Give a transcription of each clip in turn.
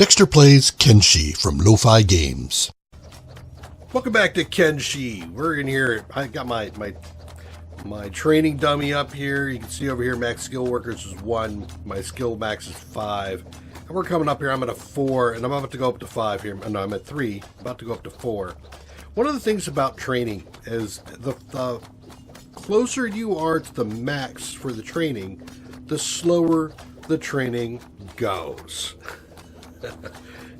Dexter plays Kenshi from LoFi Games. Welcome back to Kenshi. We're in here. I got my training dummy up here. You can see over here max skill workers is 1. My skill max is 5. And we're coming up here. I'm at a 4 and I'm about to go up to 5 here. No, I'm at 3. About to go up to 4. One of the things about training is the closer you are to the max for the training, the slower the training goes.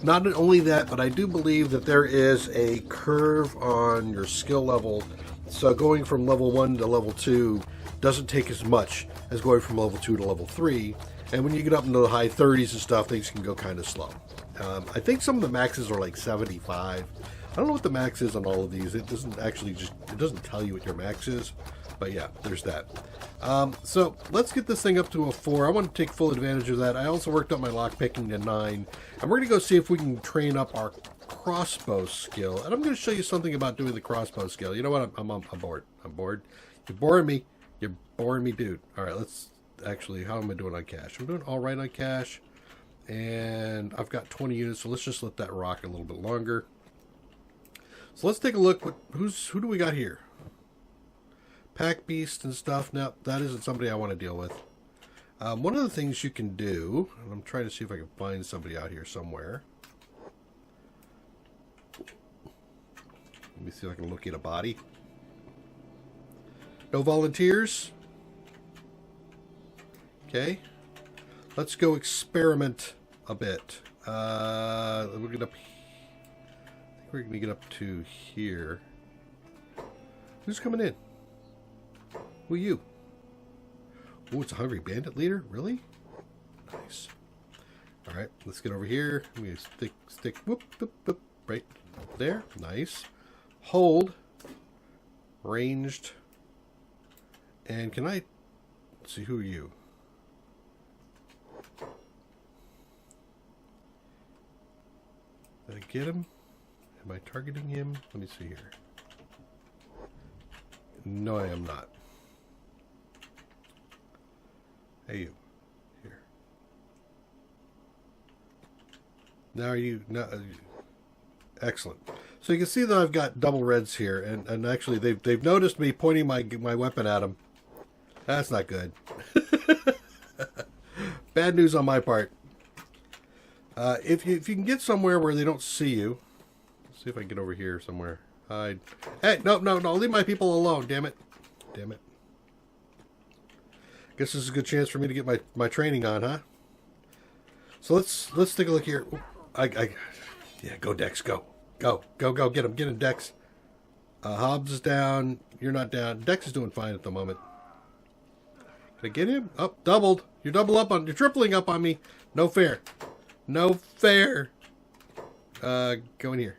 Not only that, but I do believe that there is a curve on your skill level. So going from level 1 to level 2 doesn't take as much as going from level 2 to level 3. And when you get up into the high 30s and stuff, things can go kind of slow. I think some of the maxes are like 75. I don't know what the max is on all of these. It doesn't actually it doesn't tell you what your max is. But yeah, there's that. So let's get this thing up to a 4. I want to take full advantage of that. I also worked up my lockpicking to 9. And we're going to go see if we can train up our crossbow skill. And I'm going to show you something about doing the crossbow skill. You know what? I'm bored. I'm bored. You're boring me. You're boring me, dude. All right, let's actually, how am I doing on cash? I'm doing all right on cash. And I've got 20 units, so let's just let that rock a little bit longer. So let's take a look. Who do we got here? Pack beast and stuff. Now, that isn't somebody I want to deal with. One of the things you can do, and I'm trying to see if I can find somebody out here somewhere. Let me see if I can locate a body. No volunteers? Okay. Let's go experiment a bit. We're gonna, I think we're going to get up to here. Who's coming in? Who are you? Oh, it's a hungry bandit leader? Really? Nice. Alright, let's get over here. I'm going to stick, whoop, whoop, whoop, right there. Nice. Hold. Ranged. And can I, let's see, who are you? Did I get him? Am I targeting him? Let me see here. No, I am not. Hey, you. Here. Now are you... No, excellent. So you can see that I've got double reds here, and actually they've noticed me pointing my weapon at them. That's not good. Bad news on my part. If you can get somewhere where they don't see you... Let's see if I can get over here somewhere. Hide. Hey, no, leave my people alone, damn it. Damn it. Guess this is a good chance for me to get my training on, huh? So let's take a look here. Yeah, go Dex, go. Go, get him, Dex. Hobbs is down, you're not down. Dex is doing fine at the moment. Can I get him? Oh, doubled. You're tripling up on me. No fair. No fair. Go in here.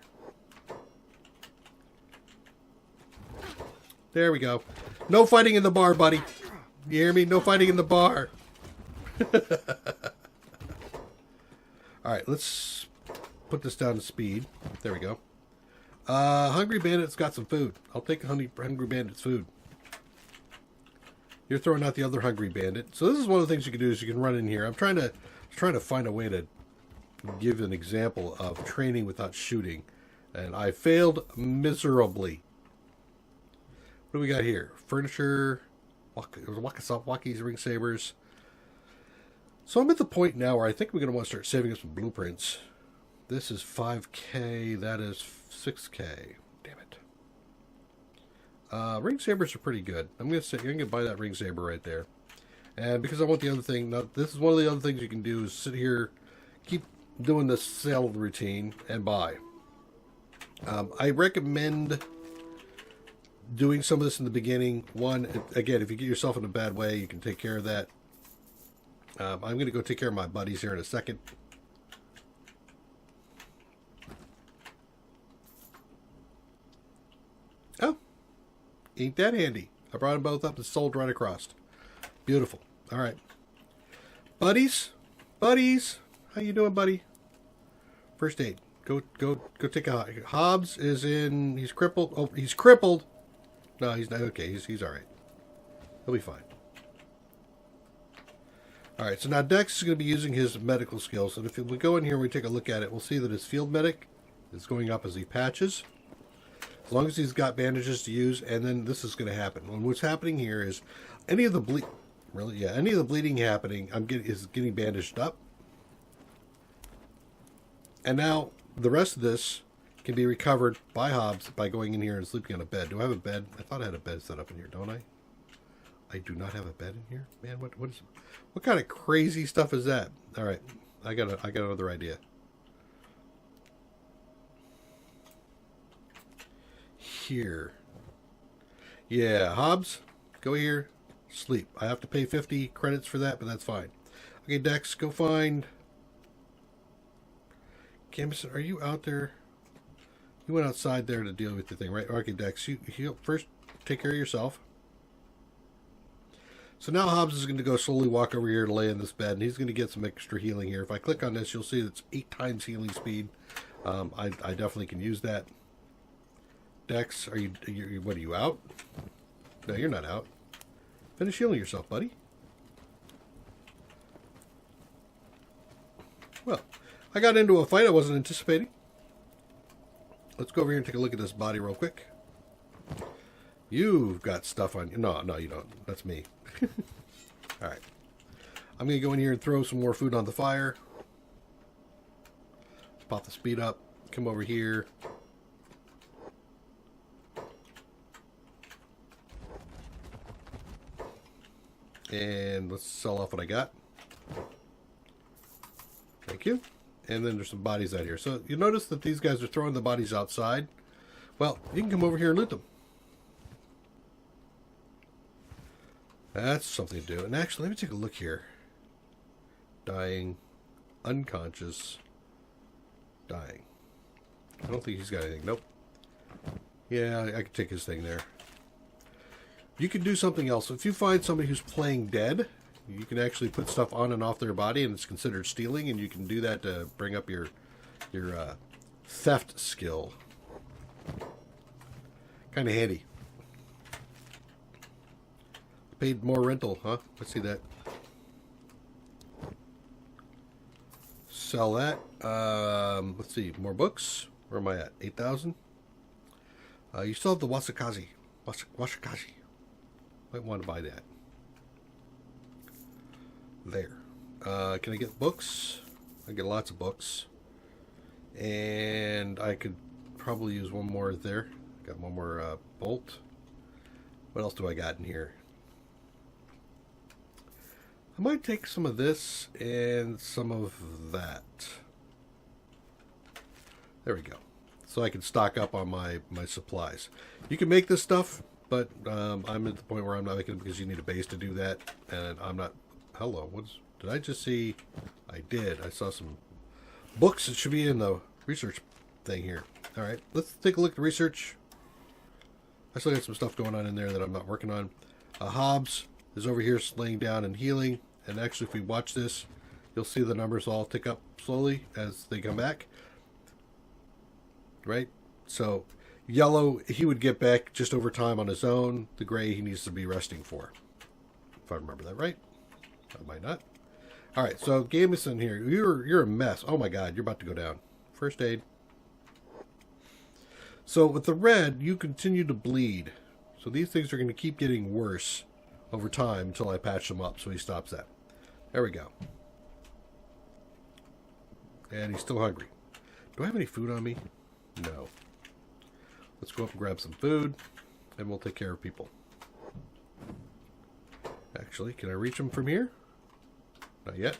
There we go. No fighting in the bar, buddy. You hear me? No fighting in the bar. Alright, let's put this down to speed. There we go. Hungry Bandit's got some food. I'll take Hungry Bandit's food. You're throwing out the other Hungry Bandit. So this is one of the things you can do is you can run in here. I'm trying to find a way to give an example of training without shooting. And I failed miserably. What do we got here? Furniture, walkies, ring sabers. So I'm at the point now where I think we're going to want to start saving up some blueprints. This is 5K. That is 6K. Damn it. Ring sabers are pretty good. I'm going to buy that ring saber right there. And because I want the other thing, now this is one of the other things you can do is sit here, keep doing the sale routine, and buy. I recommend doing some of this in the beginning. One, again, if you get yourself in a bad way, you can take care of that. I'm going to go take care of my buddies here in a second. Oh, ain't that handy? I brought them both up and sold right across. Beautiful. All right, buddies, how you doing, buddy? First aid. Go take a Hobbs is in. He's crippled. Oh, he's crippled. No, he's not. Okay, he's all right. He'll be fine. All right, so now Dex is going to be using his medical skills. And if we go in here and we take a look at it, we'll see that his field medic is going up as he patches. As long as he's got bandages to use, and then this is going to happen. And what's happening here is any of the bleeding happening is getting bandaged up. And now the rest of this can be recovered by Hobbs by going in here and sleeping on a bed. Do I have a bed? I thought I had a bed set up in here, don't I? I do not have a bed in here? Man, what kind of crazy stuff is that? All right, I got another idea. Here. Yeah, Hobbs, go here, sleep. I have to pay 50 credits for that, but that's fine. Okay, Dex, go find... Camison, are you out there? You went outside there to deal with the thing, right? Okay, Dex, you first take care of yourself. So now Hobbs is going to go slowly walk over here to lay in this bed, and he's going to get some extra healing here. If I click on this, you'll see it's 8 times healing speed. I definitely can use that. Dex, what are you out? No, you're not out. Finish healing yourself, buddy. Well, I got into a fight I wasn't anticipating. Let's go over here and take a look at this body real quick. You've got stuff on you. No, you don't. That's me. All right. I'm going to go in here and throw some more food on the fire. Pop the speed up. Come over here. And let's sell off what I got. Thank you. And then there's some bodies out here. So you notice that these guys are throwing the bodies outside. Well, you can come over here and loot them. That's something to do. And actually, let me take a look here. Dying. Unconscious. Dying. I don't think he's got anything. Nope. Yeah, I could take his thing there. You can do something else. If you find somebody who's playing dead, you can actually put stuff on and off their body, and it's considered stealing, and you can do that to bring up your theft skill. Kind of handy. Paid more rental, huh? Let's see that. Sell that. Let's see, more books. Where am I at? 8,000. You still have the Wasakazi. Wasakazi. Might want to buy that. There. Can I get books? I get lots of books. And I could probably use one more there. Got one more bolt. What else do I got in here? I might take some of this and some of that. There we go. So I can stock up on my supplies. You can make this stuff, but I'm at the point where I'm not making it because you need a base to do that. And I'm not... Hello, did I just see? I did. I saw some books that should be in the research thing here. All right, let's take a look at the research. I still got some stuff going on in there that I'm not working on. Hobbs is over here laying down and healing. And actually, if we watch this, you'll see the numbers all tick up slowly as they come back. Right? So, yellow, he would get back just over time on his own. The gray, he needs to be resting for. If I remember that right. I might not. All right, so Gamison here. You're a mess. Oh my God, you're about to go down. First aid. So with the red, you continue to bleed. So these things are going to keep getting worse over time until I patch them up. So he stops that. There we go. And he's still hungry. Do I have any food on me? No. Let's go up and grab some food, and we'll take care of people. Actually, can I reach him from here? Not yet.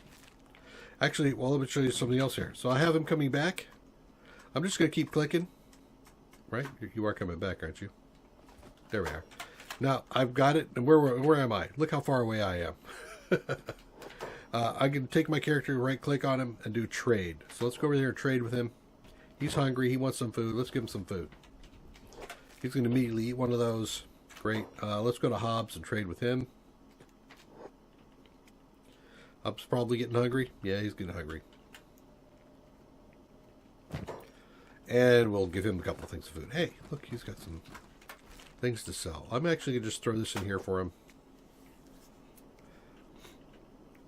Actually, well, let me show you something else here. So I have him coming back. I'm just going to keep clicking. Right? You are coming back, aren't you? There we are. Now, I've got it. And where am I? Look how far away I am. I can take my character, right-click on him, and do trade. So let's go over there and trade with him. He's hungry. He wants some food. Let's give him some food. He's going to immediately eat one of those. Great. Let's go to Hobbs and trade with him. Hobbs probably getting hungry. Yeah, he's getting hungry. And we'll give him a couple of things of food. Hey, look, he's got some things to sell. I'm actually going to just throw this in here for him.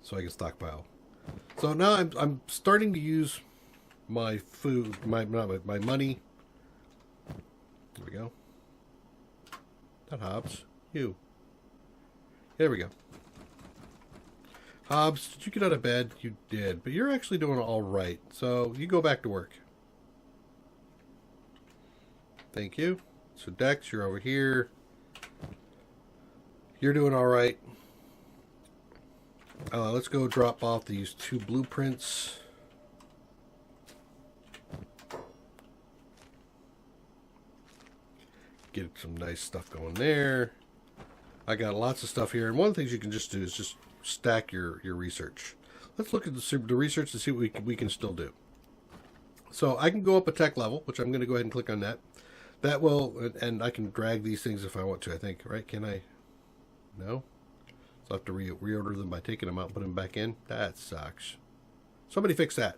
so I can stockpile. So now I'm starting to use my food, my money. There we go. Not Hobbs. You. There we go. Hobbs, did you get out of bed? You did, but you're actually doing all right. So you go back to work. Thank you. So Dex, you're over here. You're doing all right. Let's go drop off these 2 blueprints. Get some nice stuff going there. I got lots of stuff here, and one of the things you can just do is just stack your research. Let's look at the research to see what we can still do. So I can go up a tech level, which I'm going to go ahead and click on that. That will, and I can drag these things if I want to, I think, right? Can I? No? So I have to reorder them by taking them out and putting them back in. That sucks. Somebody fix that.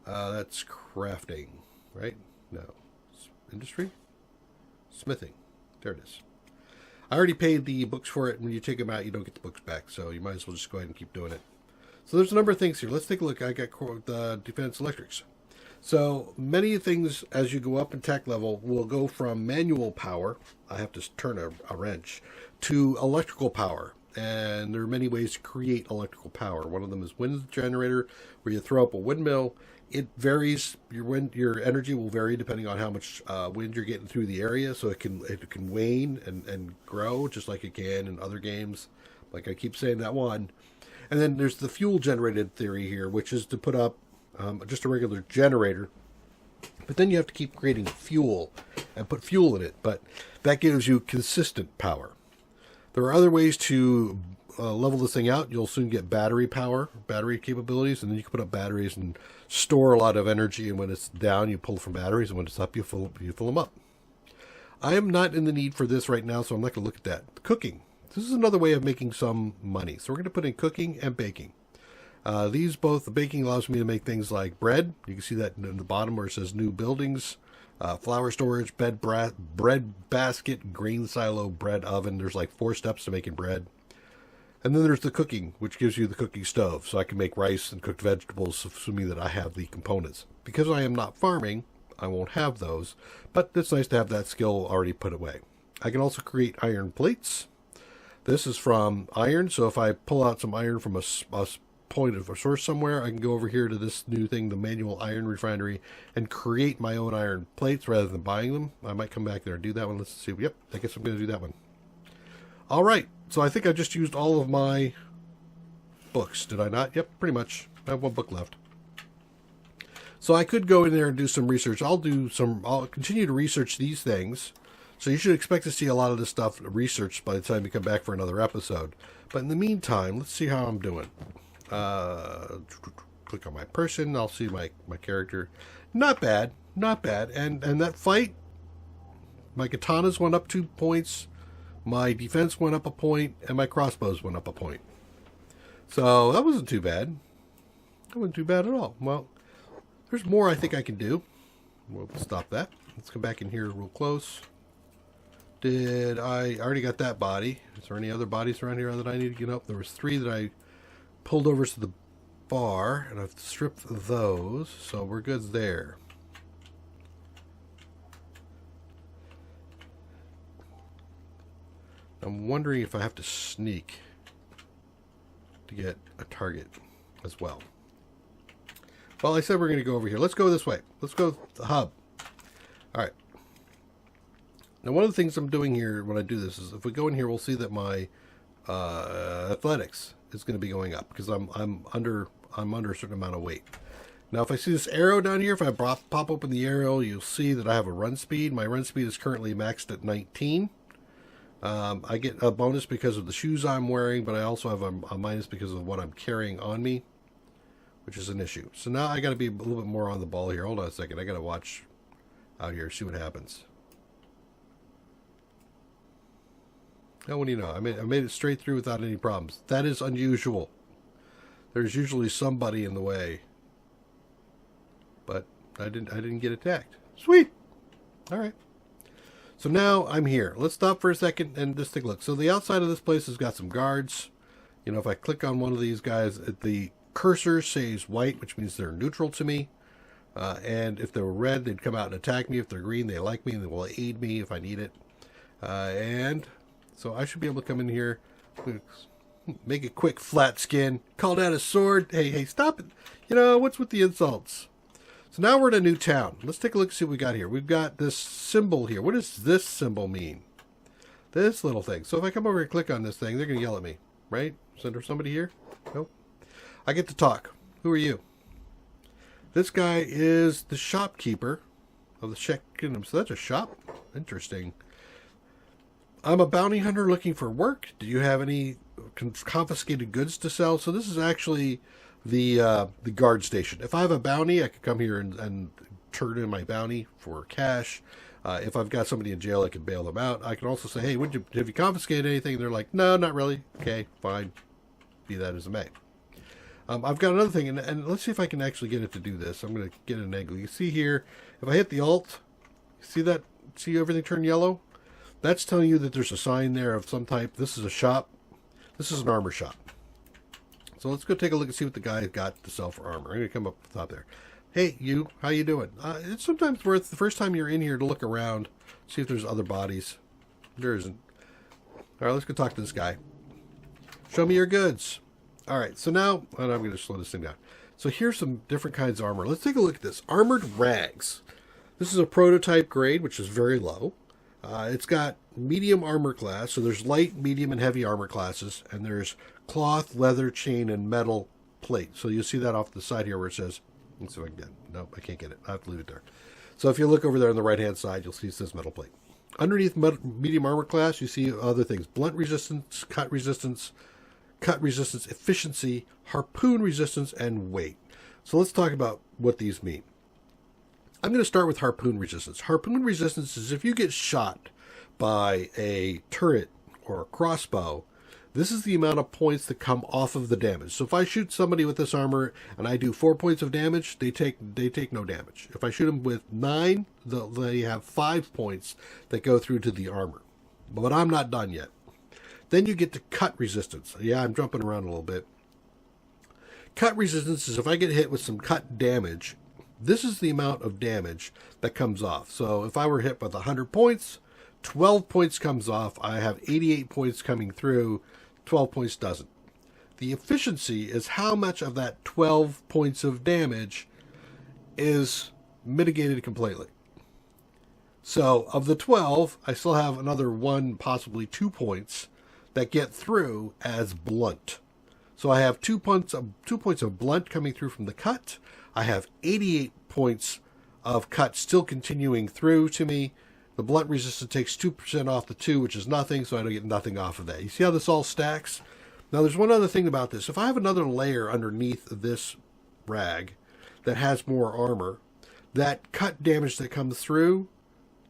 That's crafting, right? No. Industry? Smithing. There it is. I already paid the books for it. When you take them out, you don't get the books back. So you might as well just go ahead and keep doing it. So there's a number of things here. Let's take a look. I got the defense electrics. So many things as you go up in tech level will go from manual power, I have to turn a wrench, to electrical power. And there are many ways to create electrical power. One of them is wind generator, where you throw up a windmill. It varies. Your energy will vary depending on how much wind you're getting through the area. So it can wane and grow just like it can in other games. Like I keep saying that one. And then there's the fuel generated theory here, which is to put up just a regular generator. But then you have to keep creating fuel and put fuel in it. But that gives you consistent power. There are other ways to level this thing out. You'll soon get battery power, battery capabilities, and then you can put up batteries and store a lot of energy. And when it's down, you pull from batteries, and when it's up, you fill them up. I am not in the need for this right now, so I'm not going to look at that. Cooking. This is another way of making some money. So we're going to put in cooking and baking. The baking allows me to make things like bread. You can see that in the bottom where it says new buildings. Flour storage, bread basket, grain silo, bread oven. There's like 4 steps to making bread. And then there's the cooking, which gives you the cooking stove. So I can make rice and cooked vegetables, assuming that I have the components. Because I am not farming, I won't have those. But it's nice to have that skill already put away. I can also create iron plates. This is from iron. So if I pull out some iron from a point of a source somewhere, I can go over here to this new thing, the manual iron refinery, and create my own iron plates rather than buying them. I might come back there and do that one. Let's see. Yep, I guess I'm going to do that one. All right. So I think I just used all of my books. Did I not? Yep, pretty much. I have 1 book left. So I could go in there and do some research. I'll continue to research these things. So you should expect to see a lot of this stuff researched by the time you come back for another episode. But in the meantime, let's see how I'm doing. Click on my person. I'll see my character. Not bad. And that fight, my katanas went up 2 points. My defense went up a point, and my crossbows went up a point. So that wasn't too bad. That wasn't too bad at all. Well, there's more I think I can do. We'll stop that. Let's come back in here real close. I already got that body. Is there any other bodies around here that I need to get up? There was 3 that I pulled over to the bar, and I've stripped those, so we're good there. I'm wondering if I have to sneak to get a target as well. Well, I said we're going to go over here. Let's go this way. Let's go to the hub. All right. Now, one of the things I'm doing here when I do this is if we go in here, we'll see that my athletics is going to be going up because I'm under a certain amount of weight. Now, if I see this arrow down here, if I pop open the arrow, you'll see that I have a run speed. My run speed is currently maxed at 19. I get a bonus because of the shoes I'm wearing, but I also have a minus because of what I'm carrying on me, which is an issue. So now I got to be a little bit more on the ball here. Hold on a second. I got to watch out here, see what happens. Now, what do you know? I made it straight through without any problems. That is unusual. There's usually somebody in the way, but I didn't get attacked. Sweet. All right. So now I'm here. Let's stop for a second and just take a look. So the outside of this place has got some guards. You know, if I click on one of these guys, the cursor says white, which means they're neutral to me. And if they were red, they'd come out and attack me. If they're green, they like me and they will aid me if I need it. And so I should be able to come in here, make a quick flat skin, call down a sword. Hey, stop it. You know, what's with the insults? So now we're in a new town. Let's take a look and see what we got here. We've got this symbol here. What does this symbol mean? This little thing. So if I come over and click on this thing, they're going to yell at me, right? Is there somebody here? Nope. I get to talk. Who are you? This guy is the shopkeeper of the Czech Kingdom. So that's a shop? Interesting. I'm a bounty hunter looking for work. Do you have any confiscated goods to sell? So this is actually the guard station. If I have a bounty, I could come here and turn in my bounty for cash. If I've got somebody in jail, I can bail them out. I can also say, hey, have you confiscated anything? And they're like, no, not really. Okay, fine. Be that as it may. I've got another thing, and let's see if I can actually get it to do this. I'm going to get an angle. You see here, if I hit the Alt, see that? See everything turn yellow? That's telling you that there's a sign there of some type. This is a shop. This is an armor shop. So let's go take a look and see what the guy got to sell for armor. I'm going to come up the top there. Hey, you, how you doing? It's sometimes worth the first time you're in here to look around, see if there's other bodies. There isn't. All right, let's go talk to this guy. Show me your goods. All right, so now, and I'm going to slow this thing down. So here's some different kinds of armor. Let's take a look at this. Armored rags. This is a prototype grade, which is very low. It's got medium armor class, so there's light, medium, and heavy armor classes, and there's cloth, leather, chain, and metal plate. So you'll see that off the side here where it says, let's see if I can get it. Nope, I can't get it. I have to leave it there. So if you look over there on the right-hand side, you'll see it says metal plate. Underneath medium armor class, you see other things. Blunt resistance, cut resistance, efficiency, harpoon resistance, and weight. So let's talk about what these mean. I'm going to start with harpoon resistance. Harpoon resistance is if you get shot by a turret or a crossbow, this is the amount of points that come off of the damage. So if I shoot somebody with this armor and I do 4 points of damage, they take no damage. If I shoot them with 9, they have 5 points that go through to the armor. But I'm not done yet. Then you get to cut resistance. Yeah, I'm jumping around a little bit. Cut resistance is if I get hit with some cut damage, this is the amount of damage that comes off. So if I were hit with 100 points, 12 points comes off. I have 88 points coming through. 12 points doesn't. The efficiency is how much of that 12 points of damage is mitigated completely. So of the 12, I still have another 1, possibly 2 points that get through as blunt. So I have 2 points of blunt coming through from the cut. I have 88 points of cut still continuing through to me. The blunt resistance takes 2% off the 2, which is nothing, so I don't get nothing off of that. You see how this all stacks? Now, there's one other thing about this. If I have another layer underneath this rag that has more armor, that cut damage that comes through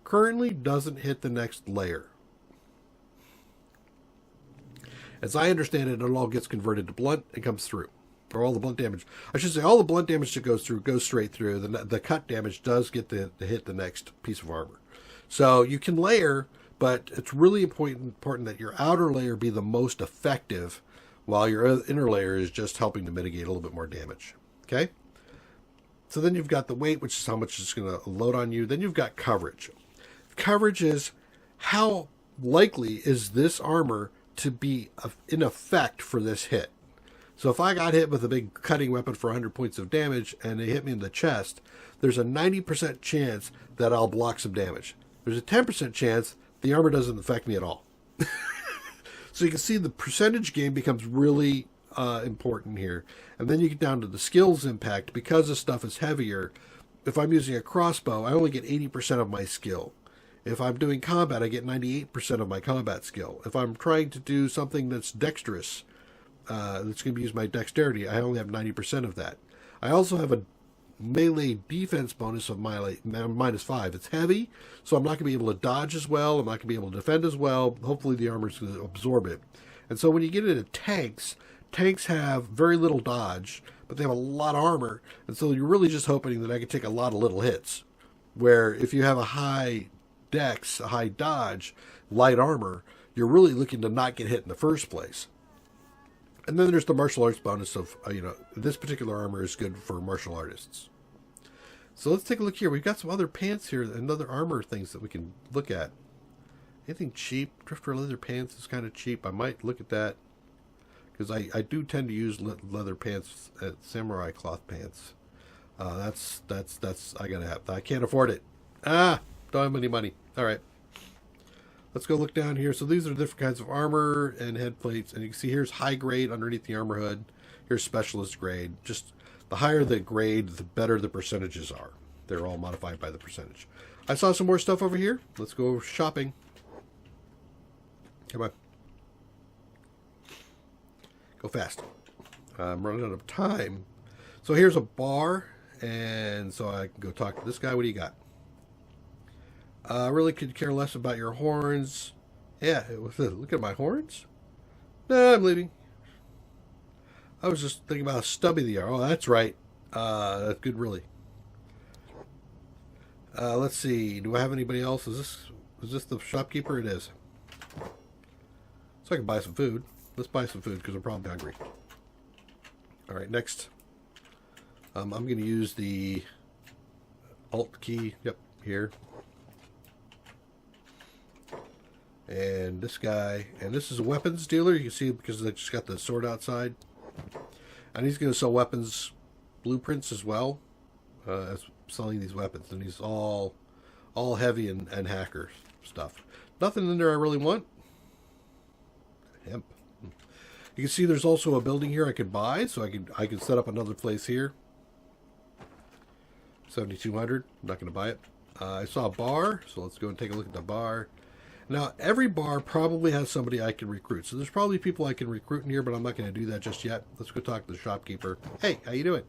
currently doesn't hit the next layer. As I understand it, it all gets converted to blunt and comes through. Or all the blunt damage. I should say all the blunt damage that goes through goes straight through. The cut damage does get to hit the next piece of armor. So you can layer, but it's really important that your outer layer be the most effective while your inner layer is just helping to mitigate a little bit more damage. Okay? So then you've got the weight, which is how much it's going to load on you. Then you've got coverage. Coverage is how likely is this armor to be in effect for this hit. So if I got hit with a big cutting weapon for 100 points of damage and they hit me in the chest, there's a 90% chance that I'll block some damage. There's a 10% chance the armor doesn't affect me at all. So you can see the percentage game becomes really important here. And then you get down to the skills impact. Because this stuff is heavier, if I'm using a crossbow, I only get 80% of my skill. If I'm doing combat, I get 98% of my combat skill. If I'm trying to do something that's dexterous, that's going to use my dexterity, I only have 90% of that. I also have a melee defense bonus of -5. It's heavy, so I'm not going to be able to dodge as well. I'm not going to be able to defend as well. Hopefully the armor is going to absorb it. And so when you get into tanks have very little dodge, but they have a lot of armor. And so you're really just hoping that I can take a lot of little hits. Where if you have a high dex, a high dodge, light armor, you're really looking to not get hit in the first place. And then there's the martial arts bonus of, this particular armor is good for martial artists. So let's take a look here. We've got some other pants here and other armor things that we can look at. Anything cheap? Drifter leather pants is kind of cheap. I might look at that. Because I do tend to use leather pants, samurai cloth pants. That's I gotta have. I can't afford it. Don't have any money. All right. Let's go look down here. So these are different kinds of armor and head plates. And you can see here's high grade underneath the armor hood. Here's specialist grade. Just the higher the grade, the better the percentages are. They're all modified by the percentage. I saw some more stuff over here. Let's go shopping. Come on. Go fast. I'm running out of time. So here's a bar. And so I can go talk to this guy. What do you got? I really could care less about your horns. Yeah, look at my horns. No, I'm leaving. I was just thinking about how stubby they are. Oh, that's right. That's good, really. Let's see. Do I have anybody else? Is this the shopkeeper? It is. So I can buy some food. Let's buy some food because I'm probably hungry. All right, next. I'm going to use the Alt key. Yep, here. And this guy, and this is a weapons dealer. You can see because they just got the sword outside. And he's going to sell weapons blueprints as well as selling these weapons. And he's all heavy and hacker stuff. Nothing in there I really want. Hemp. You can see there's also a building here I could buy, so I can set up another place here. 7,200. I'm not going to buy it. I saw a bar, so let's go and take a look at the bar. Now, every bar probably has somebody I can recruit. So there's probably people I can recruit in here, but I'm not going to do that just yet. Let's go talk to the shopkeeper. Hey, how you doing?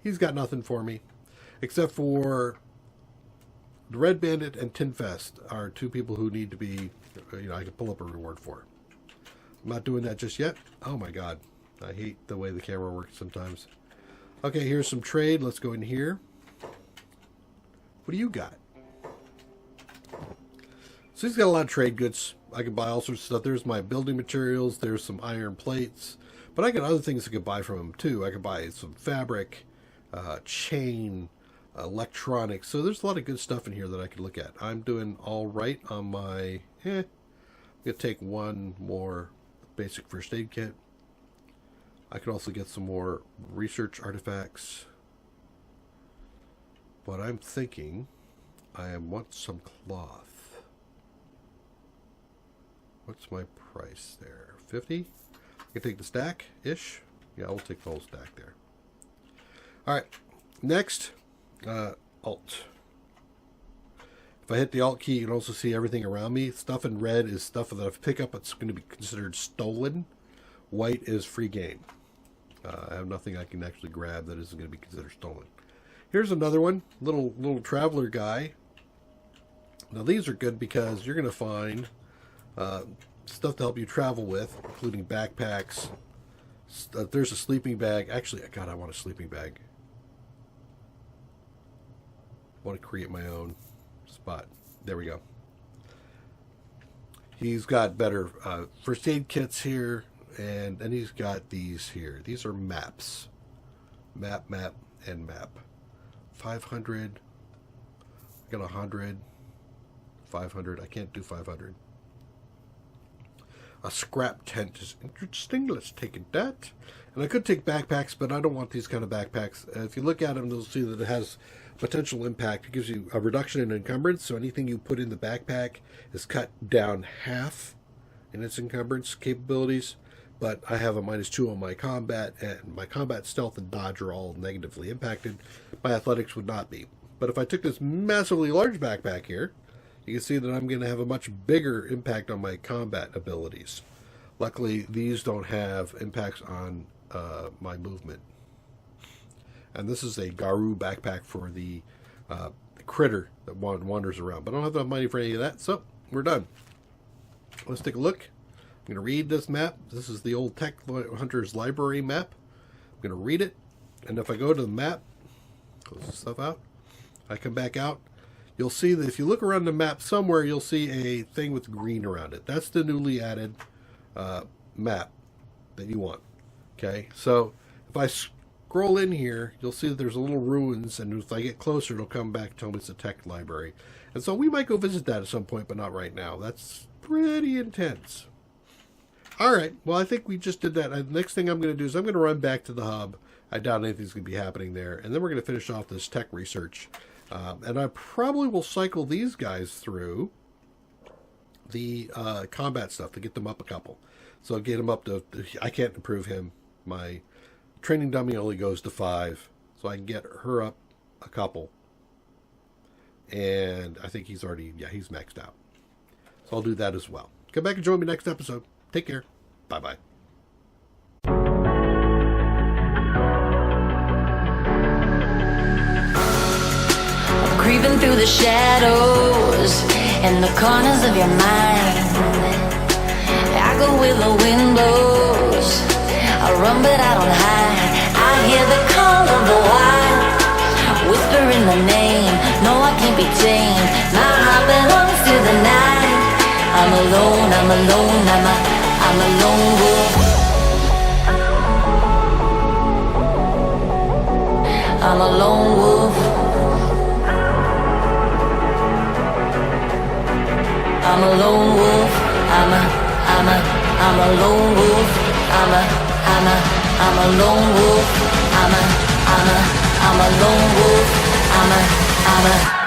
He's got nothing for me. Except for the Red Bandit and Tin Fest are two people who need to be, I can pull up a reward for. I'm not doing that just yet. Oh my god. I hate the way the camera works sometimes. Okay, here's some trade. Let's go in here. What do you got? So he's got a lot of trade goods. I can buy all sorts of stuff. There's my building materials. There's some iron plates. But I got other things I could buy from him too. I could buy some fabric, chain, electronics. So there's a lot of good stuff in here that I could look at. I'm doing all right on my... I'm going to take one more basic first aid kit. I could also get some more research artifacts. But I'm thinking I want some cloth. What's my price there? 50? I can take the stack-ish. Yeah, I'll take the whole stack there. All right. Next, Alt. If I hit the Alt key, you can also see everything around me. Stuff in red is stuff that if I pick up, it's going to be considered stolen. White is free game. I have nothing I can actually grab that isn't going to be considered stolen. Here's another one. Little traveler guy. Now, these are good because you're going to find... stuff to help you travel with, including backpacks. There's a sleeping bag. Actually, God, I want a sleeping bag. I want to create my own spot. There we go. He's got better first aid kits here, and then he's got these here. These are maps. Map, and map. 500. I got 100. 500. I can't do 500. A scrap tent is interesting. Let's take that. And I could take backpacks, but I don't want these kind of backpacks. If you look at them, you'll see that it has potential impact. It gives you a reduction in encumbrance, so anything you put in the backpack is cut down half in its encumbrance capabilities. But I have a -2 on my combat, and my combat, stealth, and dodge are all negatively impacted. My athletics would not be. But if I took this massively large backpack here, you can see that I'm going to have a much bigger impact on my combat abilities. Luckily, these don't have impacts on my movement. And this is a Garu backpack for the critter that wanders around. But I don't have enough money for any of that, so we're done. Let's take a look. I'm going to read this map. This is the old Tech Hunter's Library map. I'm going to read it. And if I go to the map, close this stuff out, I come back out, you'll see that if you look around the map somewhere, you'll see a thing with green around it. That's the newly added map that you want. Okay, so if I scroll in here, you'll see that there's a little ruins, and if I get closer, it'll come back and tell me it's a tech library. And so we might go visit that at some point, but not right now. That's pretty intense. All right, well, I think we just did that. The next thing I'm going to do is I'm going to run back to the hub. I doubt anything's going to be happening there. And then we're going to finish off this tech research. And I probably will cycle these guys through the combat stuff to get them up a couple. So I'll get him up to... I can't improve him. My training dummy only goes to 5. So I can get her up a couple. And I think he's already... Yeah, he's maxed out. So I'll do that as well. Come back and join me next episode. Take care. Bye-bye. I'm creeping through the shadows in the corners of your mind. I go with the wind blows. I run but I don't hide. I hear the call of the wild, whispering the name. No, I can't be tamed. My heart belongs to the night. I'm alone, I'm alone, I'm a lone wolf. I'm a lone wolf. I'm a lone wolf. I'm a lone wolf. I'm a lone wolf. I'm a lone wolf. I'm a